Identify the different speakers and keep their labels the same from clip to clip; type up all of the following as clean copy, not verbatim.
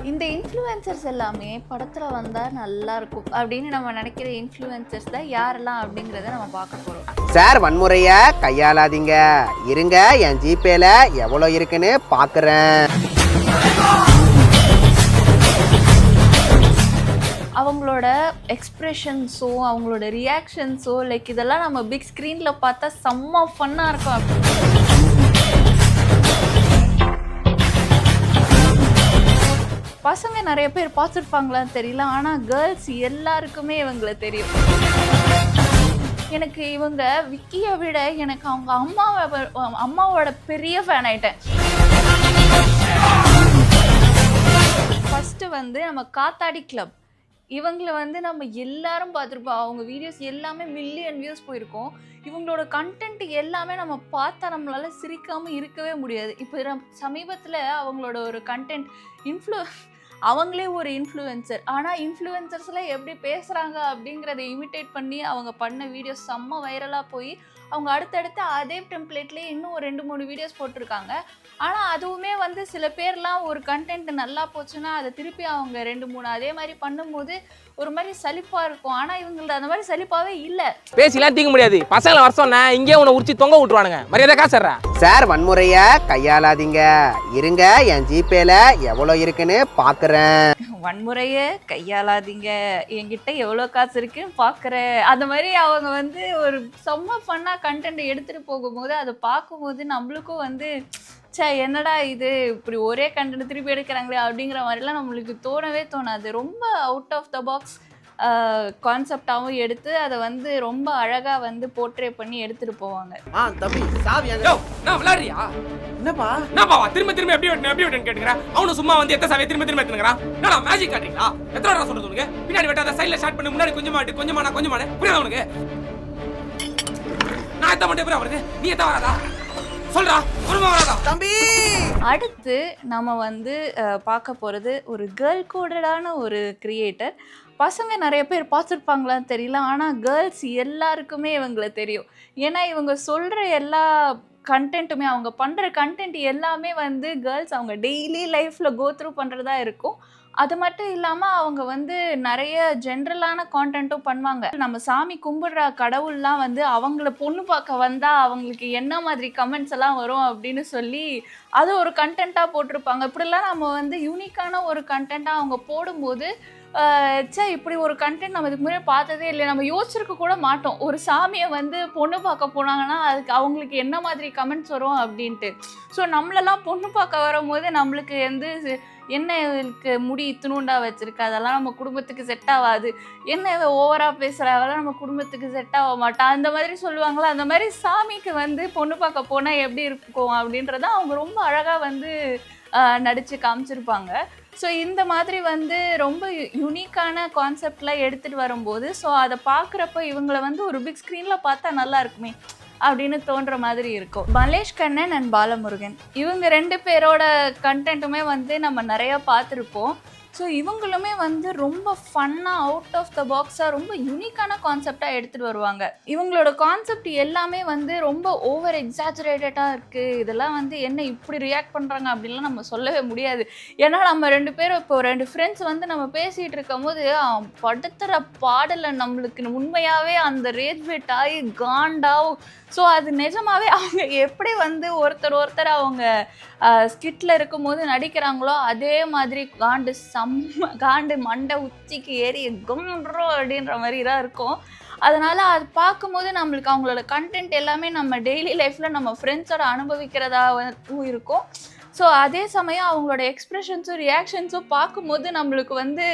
Speaker 1: இந்த இன்ஃப்ளூயன்சர்ஸ் எல்லாமே படத்தில் வந்தால் நல்லா இருக்கும் அப்படின்னு நம்ம நினைக்கிற இன்ஃப்ளூயன்சர்ஸ் தான் யாரெல்லாம் அப்படிங்கிறத நம்ம பார்க்க போகிறோம்.
Speaker 2: சார் வன்முறையை கையாளாதீங்க, இருங்க என் ஜிபேல எவ்வளோ இருக்குன்னு பார்க்குறேன்.
Speaker 1: அவங்களோட எக்ஸ்ப்ரெஷன்ஸோ அவங்களோட ரியாக்ஷன்ஸோ லைக் இதெல்லாம் நம்ம பிக் ஸ்க்ரீனில் பார்த்தா செம்ம ஃபன்னாக இருக்கும். பசங்க நிறைய பேர் பார்த்துருப்பாங்களான்னு தெரியல, ஆனால் கேர்ள்ஸ் எல்லாருக்குமே இவங்களை தெரியும். எனக்கு இவங்க விக்கியை விட எனக்கு அவங்க அம்மாவோட பெரிய ஃபேன் ஆயிட்டேன். ஃபஸ்ட்டு வந்து நம்ம காத்தாடி கிளப், இவங்களை வந்து நம்ம எல்லாரும் பார்த்துருப்போம். அவங்க வீடியோஸ் எல்லாமே மில்லியன் வியூஸ் போயிருக்கோம். இவங்களோட கண்டென்ட் எல்லாமே நம்ம பார்த்தா நம்மளால சிரிக்காமல் இருக்கவே முடியாது. இப்போ சமீபத்தில் அவங்களோட ஒரு கண்டென்ட் அவங்களே ஒரு இன்ஃப்ளூயன்சர், ஆனால் இன்ஃப்ளூயன்சர்ஸில் எப்படி பேசுகிறாங்க அப்படிங்கிறத இமிட்டேட் பண்ணி அவங்க பண்ண வீடியோஸ் செம்ம வைரலாக போய் அவங்க அடுத்தடுத்து அதே டெம்ப்ளேட்லேயே இன்னும் ஒரு 2-3 வீடியோஸ் போட்டிருக்காங்க. ஆனால் அதுவுமே வந்து சில பேர்லாம் ஒரு கண்டென்ட் நல்லா போச்சுன்னா அதை திருப்பி அவங்க 2-3 அதே மாதிரி பண்ணும்போது ஒரு மாதிரி சலிப்பாக இருக்கும். ஆனால் இவங்களுக்கு அந்த மாதிரி சலிப்பாகவே இல்லை.
Speaker 3: பேசிலாம் தீங்க முடியாது, பசங்களை வர சொன்ன இங்கே உன்னை உரிச்சு தொங்க விட்டுருவானுங்க. மரியாதை காசுறா.
Speaker 2: சார் வன்முறையை கையாளாதீங்க, இருங்க என் ஜிபேல எவ்வளோ இருக்குன்னு பார்க்குறேன்.
Speaker 1: வன்முறையை கையாளாதீங்க, என்கிட்ட எவ்வளோ காசு இருக்குன்னு பார்க்குறேன். அந்த மாதிரி அவங்க வந்து ஒரு செம்ம ஃபன்னாக கண்டென்ட் எடுத்துகிட்டு போகும்போது அதை பார்க்கும்போது நம்மளுக்கும் வந்து என்னடா இது இப்படி ஒரே கண்டென்ட் திருப்பி எடுக்கிறாங்களே அப்படிங்கிற மாதிரிலாம் நம்மளுக்கு தோணவே தோணாது. ரொம்ப அவுட் ஆஃப் த பாக்ஸ் கான்செப்டாகவும் எடுத்து அதை வந்து ரொம்ப அழகாக வந்து போர்ட்ரே பண்ணி எடுத்துகிட்டு போவாங்க.
Speaker 2: தம்பி சாவி
Speaker 3: நான் விளையாடுறியா?
Speaker 2: என்னப்பா
Speaker 3: திரும்ப எப்படி வெட்டேன்னு கேட்டுக்கிறேன். அவனு சும்மா வந்து எத்த சாவியை திரும்ப எடுத்துக்கிறான். நான் மேஜிக் காட்டுறீங்களா? எத்தனை நேரம் சொல்றது உனக்கு? பின்னாடி வெட்டாத, சைடில் ஸ்டார்ட் பண்ணி முன்னாடி கொஞ்சமா புரியாத உனக்கு? நான் எத்த மட்டும் எப்படி வருது, நீ எத்த வராதா? சொல்றா, வராதா தம்பி?
Speaker 1: அடுத்து நம்ம வந்து பார்க்க போகிறது ஒரு கேர்ள் கோடடான ஒரு கிரியேட்டர். பசங்க நிறைய பேர் பார்த்துருப்பாங்களான்னு தெரியல, ஆனால் கேர்ள்ஸ் எல்லாருக்குமே இவங்களை தெரியும். ஏன்னா இவங்க சொல்கிற எல்லா கண்டென்ட்டுமே, அவங்க பண்ணுற கண்டென்ட் எல்லாமே வந்து கேர்ள்ஸ் அவங்க டெய்லி லைஃப்பில் கோத்ரூ பண்ணுறதா இருக்கும். அது மட்டும் இல்லாமல் அவங்க வந்து நிறைய ஜென்ரலான கான்டென்ட்டும் பண்ணுவாங்க. நம்ம சாமி கும்பிடுற கடவுள்லாம் வந்து அவங்கள பொண்ணு பார்க்க வந்தால் அவங்களுக்கு என்ன மாதிரி கமெண்ட்ஸ் எல்லாம் வரும் அப்படின்னு சொல்லி அது ஒரு கண்டென்ட்டாக போட்டிருப்பாங்க. இப்படிலாம் நம்ம வந்து யூனிக்கான ஒரு கண்டென்ட்டாக அவங்க போடும்போது இப்படி ஒரு கண்டென்ட் நம்ம இதுக்கு முன்னாடி பார்த்ததே இல்லை, நம்ம யோசிச்சிருக்க கூட மாட்டோம். ஒரு சாமியை வந்து பொண்ணு பார்க்க போனாங்கன்னா அதுக்கு அவங்களுக்கு என்ன மாதிரி கமெண்ட்ஸ் வரும் அப்படின்ட்டு. ஸோ நம்மளெல்லாம் பொண்ணு பார்க்க வரும்போது நம்மளுக்கு வந்து என்ன இவளுக்கு முடி இத்தினூண்டா வச்சிருக்கு, அதெல்லாம் நம்ம குடும்பத்துக்கு செட் ஆகாது, என்ன ஓவராக பேசுகிற, அதெல்லாம் நம்ம குடும்பத்துக்கு செட் ஆக மாட்டான், அந்த மாதிரி சொல்லுவாங்களா. அந்த மாதிரி சாமிக்கு வந்து பொண்ணு பார்க்க போனால் எப்படி இருக்கும் அப்படின்றத அவங்க ரொம்ப அழகாக வந்து நடித்து காமிச்சிருப்பாங்க. ஸோ இந்த மாதிரி வந்து ரொம்ப யூனிக்கான கான்செப்ட்லாம் எடுத்துகிட்டு வரும்போது ஸோ அதை பார்க்குறப்ப இவங்களை வந்து ஒரு பிக் ஸ்க்ரீனில் பார்த்தா நல்லா இருக்குமே அப்படின்னு தோன்ற மாதிரி இருக்கும். மலேஷ் கண்ணன் அண்ட் பாலமுருகன், இவங்க 2 பேரோட கண்டென்ட்டுமே வந்து நம்ம நிறையா பார்த்துருப்போம். ஸோ இவங்களுமே வந்து ரொம்ப ஃபன்னாக அவுட் ஆஃப் த பாக்ஸாக ரொம்ப யூனிக்கான கான்செப்டாக எடுத்துகிட்டு வருவாங்க. இவங்களோட கான்செப்ட் எல்லாமே வந்து ரொம்ப ஓவர் எக்ஸாஜரேட்டடாக இருக்குது. இதெல்லாம் வந்து என்ன இப்படி ரியாக்ட் பண்ணுறாங்க அப்படின்லாம் நம்ம சொல்லவே முடியாது. ஏன்னா நம்ம 2 பேரும் இப்போ 2 ஃப்ரெண்ட்ஸ் வந்து நம்ம பேசிகிட்டு இருக்கும் போது படுத்துகிற பாடலை நம்மளுக்கு உண்மையாகவே அந்த ரேஜ் வெட் ஆகி காண்டாவும். ஸோ அது நிஜமாகவே அவங்க எப்படி வந்து ஒருத்தர் அவங்க ஸ்கிட்டில் இருக்கும்போது நடிக்கிறாங்களோ அதே மாதிரி காண்டு மண்டை உச்சிக்கு ஏறி கும்ரோ அப்படின்ற மாதிரி தான் இருக்கும். அதனால் அது பார்க்கும்போது நம்மளுக்கு அவங்களோட கண்டென்ட் எல்லாமே நம்ம டெய்லி லைஃப்பில் நம்ம ஃப்ரெண்ட்ஸோட அனுபவிக்கிறதாகவும் இருக்கும். ஸோ அதே சமயம் அவங்களோட எக்ஸ்ப்ரெஷன்ஸும் ரியாக்ஷன்ஸும் பார்க்கும்போது நம்மளுக்கு வந்து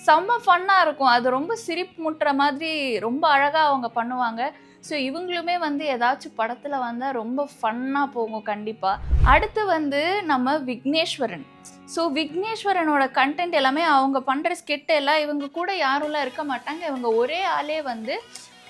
Speaker 1: செம்ம ஃபன்னாக இருக்கும். அது ரொம்ப சிரிப்பு முட்டுற மாதிரி ரொம்ப அழகாக அவங்க பண்ணுவாங்க. ஸோ இவங்களுமே வந்து ஏதாச்சும் படத்தில் வந்தால் ரொம்ப ஃபன்னாக போகும் கண்டிப்பாக. அடுத்து வந்து நம்ம விக்னேஸ்வரன். ஸோ விக்னேஸ்வரனோட கண்டென்ட் எல்லாமே அவங்க பண்ணுற ஸ்கெட் எல்லாம் இவங்க கூட யாரும்லாம் இருக்க மாட்டாங்க. இவங்க ஒரே ஆளே வந்து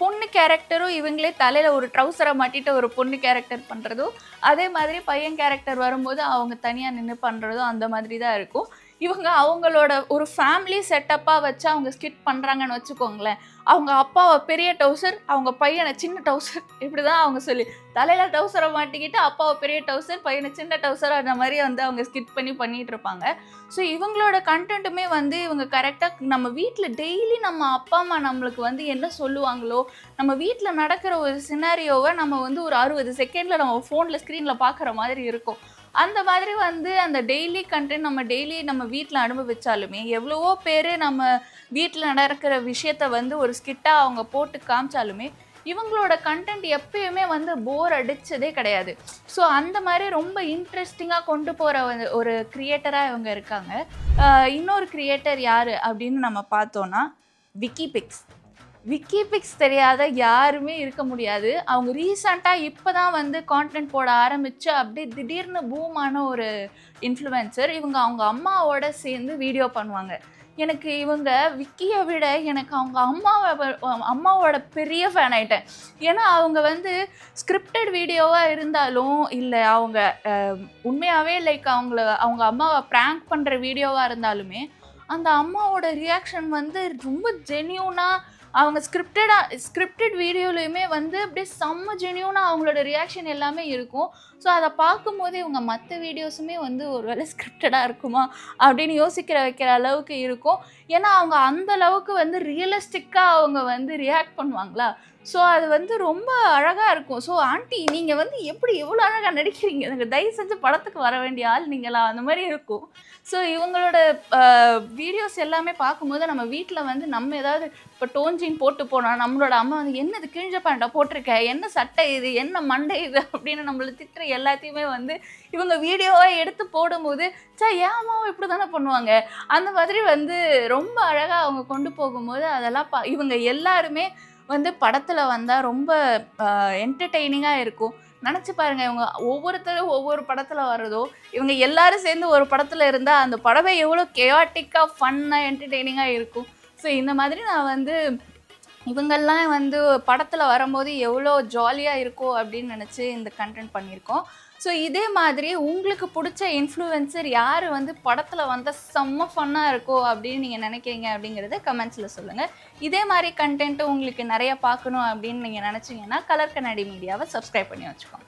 Speaker 1: பொண்ணு கேரக்டரும் இவங்களே தலையில் ஒரு ட்ரௌசரை மாட்டிட்டு ஒரு பொண்ணு கேரக்டர் பண்ணுறதும், அதே மாதிரி பையன் கேரக்டர் வரும்போது அவங்க தனியாக நின்று பண்ணுறதும் அந்த மாதிரி தான் இருக்கும். இவங்க அவங்களோட ஒரு ஃபேமிலி செட்டப்பாக வச்சு அவங்க ஸ்கிட் பண்ணுறாங்கன்னு வச்சுக்கோங்களேன். அவங்க அப்பாவை பெரிய டவுசர், அவங்க பையனை சின்ன டவுசர், இப்படி தான் அவங்க சொல்லி தலையில் டவுசரை மாட்டிக்கிட்டு அப்பாவை பெரிய டவுசர், பையனை சின்ன டவுசர், அந்த மாதிரி வந்து அவங்க ஸ்கிட் பண்ணிட்டு இருப்பாங்க. ஸோ இவங்களோட கண்டென்ட்டுமே வந்து இவங்க கரெக்டாக நம்ம வீட்டில் டெய்லி நம்ம அப்பா அம்மா நம்மளுக்கு வந்து என்ன சொல்லுவாங்களோ, நம்ம வீட்டில் நடக்கிற ஒரு சினாரியோவை நம்ம வந்து ஒரு 60 செகண்டில் நம்ம ஃபோனில் ஸ்க்ரீனில் பார்க்குற மாதிரி இருக்கும். அந்த மாதிரி வந்து அந்த டெய்லி கண்டென்ட் நம்ம டெய்லி நம்ம வீட்டில் அனுபவிச்சாலுமே, எவ்வளவோ பேர் நம்ம வீட்டில் நடக்கிற விஷயத்த வந்து ஒரு ஸ்கிட்டாக அவங்க போட்டு காமிச்சாலுமே, இவங்களோட கண்டென்ட் எப்பயுமே வந்து போர் அடித்ததே கிடையாது. ஸோ அந்த மாதிரி ரொம்ப இன்ட்ரெஸ்டிங்காக கொண்டு போகிற ஒரு கிரியேட்டராக இவங்க இருக்காங்க. இன்னொரு கிரியேட்டர் யார் அப்படின்னு நம்ம பார்த்தோன்னா விக்கிபிக்ஸ். விக்கிபிக்ஸ் தெரியாத யாருமே இருக்க முடியாது. அவங்க ரீசெண்டாக இப்போ தான் வந்து கான்டென்ட் போட ஆரம்பித்து அப்படியே திடீர்னு பூமான ஒரு இன்ஃப்ளூயன்சர். இவங்க அவங்க அம்மாவோட சேர்ந்து வீடியோ பண்ணுவாங்க. எனக்கு இவங்க விக்கியை விட எனக்கு அவங்க அம்மாவோட பெரிய ஃபேன் ஆகிட்டேன். ஏன்னா அவங்க வந்து ஸ்கிரிப்டட் வீடியோவாக இருந்தாலும் இல்லை, அவங்க உண்மையாகவே லைக் அவங்க அம்மாவை ப்ராங்க் பண்ணுற வீடியோவாக இருந்தாலுமே அந்த அம்மாவோட ரியாக்ஷன் வந்து ரொம்ப ஜென்யூனாக, அவங்க ஸ்கிரிப்டட் வீடியோலையுமே வந்து அப்படியே செம்ம ஜென்யூனாக அவங்களோட ரியாக்ஷன் எல்லாமே இருக்கும். ஸோ அதை பார்க்கும்போது இவங்க மற்ற வீடியோஸுமே வந்து ஒரு வேளை ஸ்கிரிப்டடாக இருக்குமா அப்படின்னு வைக்கிற அளவுக்கு இருக்கும். ஏன்னா அவங்க அந்த அளவுக்கு வந்து ரியலிஸ்டிக்காக அவங்க வந்து ரியாக்ட் பண்ணுவாங்களா. ஸோ அது வந்து ரொம்ப அழகாக இருக்கும். ஸோ ஆண்டி நீங்கள் வந்து எப்படி எவ்வளோ அழகாக நடிக்கிறீங்க, எனக்கு தயவு செஞ்சு படத்துக்கு வர வேண்டிய ஆள் நீங்களா, அந்த மாதிரி இருக்கும். ஸோ இவங்களோட வீடியோஸ் எல்லாமே பார்க்கும்போது நம்ம வீட்டில் வந்து நம்ம ஏதாவது இப்போ டோன்ஜின் போட்டு போனால் நம்மளோட அம்மா வந்து என்னது கிழிஞ்ச பேண்டா போட்டிருக்க, என்ன சட்டை இது, என்ன மண்டை இது அப்படின்னு நம்மளை திட்டுற எல்லாத்தையுமே வந்து இவங்க வீடியோவாக எடுத்து போடும்போது ஏன் அம்மாவும் இப்படி தானே பண்ணுவாங்க, அந்த மாதிரி வந்து ரொம்ப அழகாக அவங்க கொண்டு போகும்போது அதெல்லாம் இவங்க எல்லாருமே வந்து படத்தில் வந்தால் ரொம்ப என்டர்டெய்னிங்காக இருக்கும். நினச்சி பாருங்கள், இவங்க ஒவ்வொருத்தரும் ஒவ்வொரு படத்தில் வர்றதோ, இவங்க எல்லாரும் சேர்ந்து ஒரு படத்தில் இருந்தால் அந்த படமே எவ்வளோ கேஆட்டிக்காக ஃபன்னாக என்டர்டெய்னிங்காக இருக்கும். ஸோ இந்த மாதிரி நான் வந்து இவங்கெல்லாம் வந்து படத்தில் வரும்போது எவ்வளோ ஜாலியாக இருக்கும் அப்படின்னு நினச்சி இந்த கண்டென்ட் பண்ணியிருக்கோம். ஸோ இதே மாதிரி உங்களுக்கு பிடிச்ச இன்ஃப்ளூயன்சர் யார் வந்து படத்தில் வந்தால் செம்ம ஃபன்னாக இருக்கோ அப்படின்னு நீங்கள் நினைக்கிறீங்க அப்படிங்கிறத கமெண்ட்ஸில் சொல்லுங்கள். இதே மாதிரி கண்டென்ட்டு உங்களுக்கு நிறைய பார்க்கணும் அப்படின்னு நீங்கள் நினச்சிங்கன்னா கலர் கண்ணாடி மீடியாவை சப்ஸ்கிரைப் பண்ணி வச்சுக்கோங்க.